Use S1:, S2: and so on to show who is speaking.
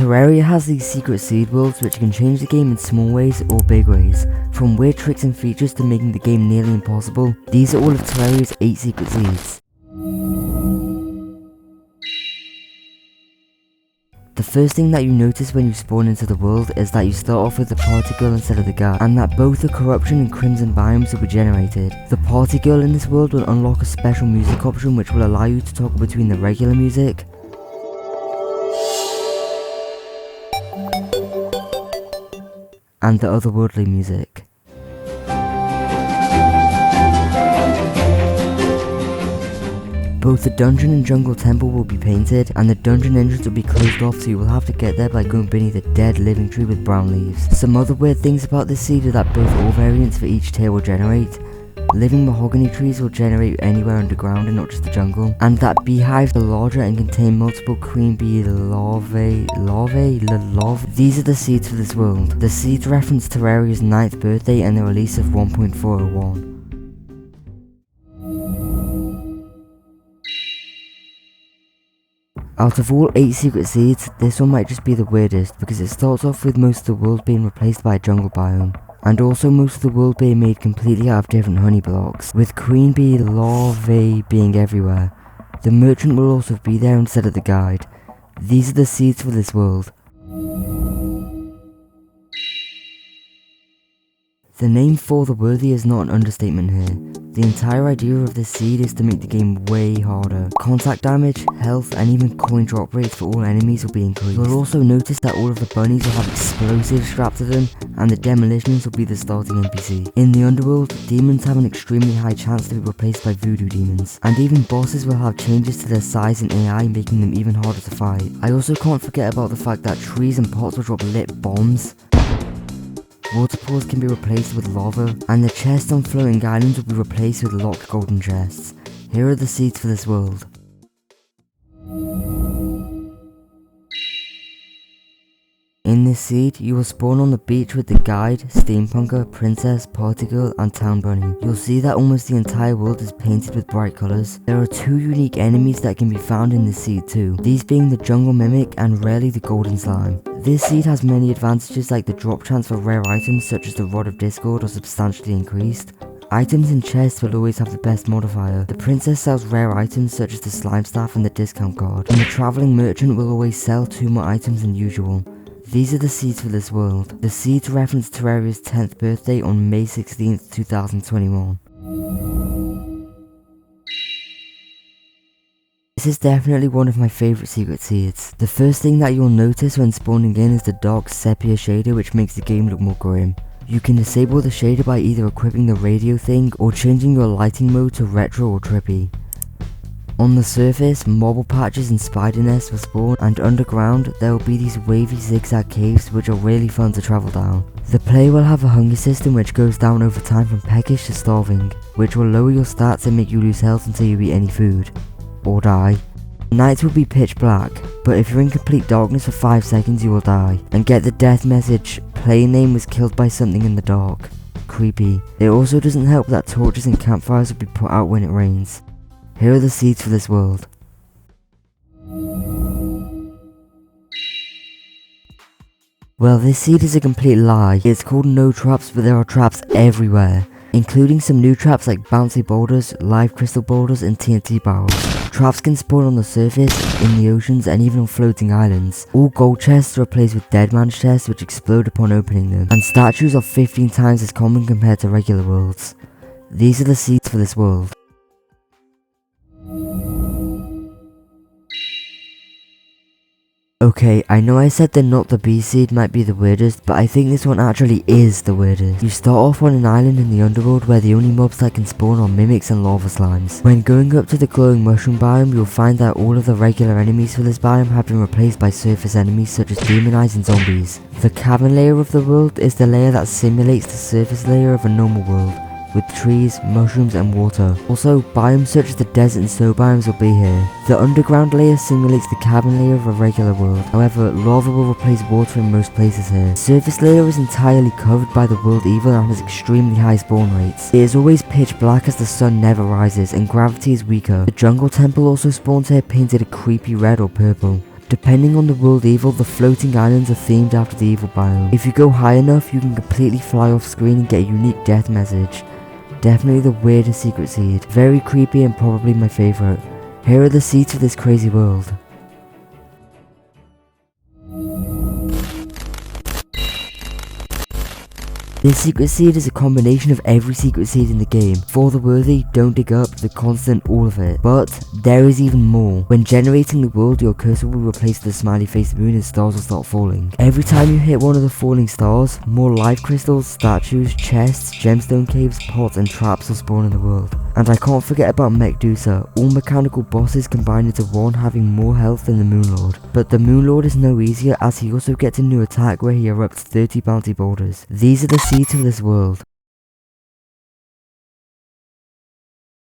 S1: Terraria has these secret seed worlds which can change the game in small ways or big ways, from weird tricks and features to making the game nearly impossible. These are all of Terraria's 8 secret seeds. The first thing that you notice when you spawn into the world is that you start off with the party girl instead of the guy, and that both the corruption and crimson biomes will be generated. The party girl in this world will unlock a special music option which will allow you to toggle between the regular music and the otherworldly music. Both the dungeon and jungle temple will be painted, and the dungeon entrance will be closed off, so you will have to get there by going beneath a dead living tree with brown leaves. Some other weird things about this seed are that both all variants for each tier will generate. Living mahogany trees will generate anywhere underground and not just the jungle, and that beehives are larger and contain multiple queen bee larvae. These are the seeds for this world. The seeds reference Terraria's 9th birthday and the release of 1.401. Out of all 8 secret seeds, this one might just be the weirdest because it starts off with most of the world being replaced by a jungle biome, and also most of the world being made completely out of different honey blocks, with queen bee larvae being everywhere. The merchant will also be there instead of the guide. These are the seeds for this world. The name For the Worthy is not an understatement here. The entire idea of this seed is to make the game way harder. Contact damage, health, and even coin drop rates for all enemies will be increased. You'll also notice that all of the bunnies will have explosives strapped to them, and the demolitions will be the starting NPC. In the underworld, demons have an extremely high chance to be replaced by voodoo demons, and even bosses will have changes to their size and AI, making them even harder to fight. I also can't forget about the fact that trees and pots will drop lit bombs. Waterfalls can be replaced with lava, and the chests on floating islands will be replaced with locked golden chests. Here are the seeds for this world. In this seed, you will spawn on the beach with the guide, steampunker, princess, party girl, and town bunny. You'll see that almost the entire world is painted with bright colours. There are 2 unique enemies that can be found in this seed too, these being the jungle mimic and rarely the golden slime. This seed has many advantages, like the drop chance for rare items such as the Rod of Discord are substantially increased. Items in chests will always have the best modifier. The princess sells rare items such as the slime staff and the discount card, and the travelling merchant will always sell 2 more items than usual. These are the seeds for this world. The seeds reference Terraria's 10th birthday on May 16th, 2021. This is definitely one of my favourite secret seeds. The first thing that you'll notice when spawning in is the dark sepia shader, which makes the game look more grim. You can disable the shader by either equipping the radio thing or changing your lighting mode to retro or trippy. On the surface, marble patches and spider nests will spawn, and underground there will be these wavy zigzag caves which are really fun to travel down. The player will have a hunger system which goes down over time from peckish to starving, which will lower your stats and make you lose health until you eat any food, or die. Nights will be pitch black, but if you're in complete darkness for 5 seconds you will die, and get the death message, player name was killed by something in the dark. Creepy. It also doesn't help that torches and campfires will be put out when it rains. Here are the seeds for this world. Well, this seed is a complete lie. It's called no traps, but there are traps everywhere, including some new traps like bouncy boulders, live crystal boulders, and TNT barrels. Traps can spawn on the surface, in the oceans, and even on floating islands. All gold chests are replaced with dead man's chests which explode upon opening them, and statues are 15 times as common compared to regular worlds. These are the seeds for this world. Okay, I know I said the not the bee seed might be the weirdest, but I think this one actually is the weirdest. You start off on an island in the underworld where the only mobs that can spawn are mimics and lava slimes. When going up to the glowing mushroom biome, you'll find that all of the regular enemies for this biome have been replaced by surface enemies such as demon eyes and zombies. The cavern layer of the world is the layer that simulates the surface layer of a normal world, with trees, mushrooms, and water. Also, biomes such as the desert and snow biomes will be here. The underground layer simulates the cavern layer of a regular world. However, lava will replace water in most places here. The surface layer is entirely covered by the world evil and has extremely high spawn rates. It is always pitch black as the sun never rises, and gravity is weaker. The jungle temple also spawns here painted a creepy red or purple. Depending on the world evil, the floating islands are themed after the evil biome. If you go high enough, you can completely fly off screen and get a unique death message. Definitely the weirdest secret seed. Very creepy and probably my favourite. Here are the seeds of this crazy world. This secret seed is a combination of every secret seed in the game. For the worthy, don't dig up, the constant, all of it. But there is even more. When generating the world, your cursor will replace the smiley face moon and stars will start falling. Every time you hit one of the falling stars, more life crystals, statues, chests, gemstone caves, pots and traps will spawn in the world. And I can't forget about Medusa, all mechanical bosses combined into one, having more health than the Moonlord. But the Moonlord is no easier, as he also gets a new attack where he erupts 30 bounty boulders. These are the seeds of this world.